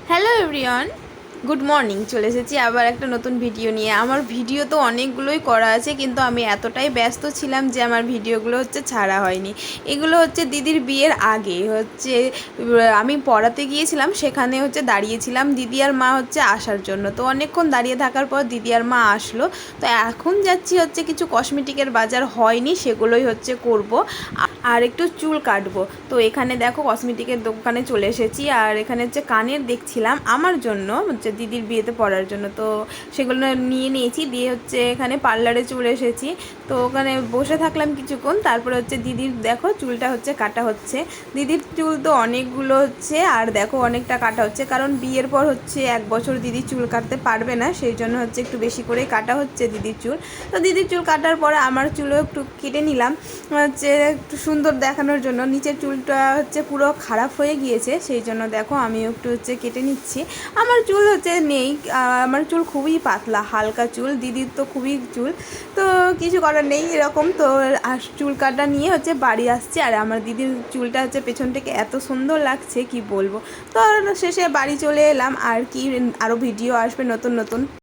Hello everyone, good morning. চলে এসেছি আবার একটা নতুন ভিডিও নিয়ে। আমার ভিডিও তো অনেকগুলোই করা আছে, কিন্তু আমি এতটাই ব্যস্ত ছিলাম যে আমার ভিডিওগুলো ছাড়া হয়নি। এগুলো দিদির বিয়ের আগে আমি পড়াতে গিয়েছিলাম, সেখানে দাঁড়িয়েছিলাম দিদি আর মা আসার জন্য। তো অনেকক্ষণ দাঁড়িয়ে থাকার পর দিদি আর মা আসলো। তো এখন যাচ্ছি কিছু কসমেটিকের বাজার হয়নি, সেগুলোই করব। আর একটু চুল কাটবো। তো এখানে দেখো কসমেটিকের দোকানে চলে এসেছি, আর এখানে কানের দেখছিলাম আমার জন্য, দিদির বিয়েতে পরার জন্য। তো সেগুলো নিয়ে নিয়েছি, দিয়ে এখানে পার্লারে চলে এসেছি। তো ওখানে বসে থাকলাম কিছুক্ষণ, তারপরে দিদির দেখো চুলটা কাটা হচ্ছে। দিদির চুল তো অনেকগুলো আর দেখো অনেকটা কাটা হচ্ছে, কারণ বিয়ের পর 1 বছর দিদি চুল কাটতে পারবে না, সেই জন্য একটু বেশি করেই কাটা হচ্ছে দিদির চুল। তো দিদির চুল কাটার পরে আমার চুলও একটু কেটে নিলাম, একটু সুন্দর দেখানোর জন্য। নিচের চুলটা পুরো খারাপ হয়ে গিয়েছে, সেই জন্য দেখো আমিও একটু কেটে নিচ্ছি। আমার চুল নেই, আমার চুল খুবই পাতলা হালকা চুল, দিদির তো খুবই চুল। তো কিছু করার নেই এরকম। তো চুল কাটা নিয়ে বাড়ি আসছে, আর আমার দিদির চুলটা পেছন থেকে এত সুন্দর লাগছে কি বলবো। তো শেষে বাড়ি চলে এলাম, আর কি আরও ভিডিও আসবে নতুন নতুন।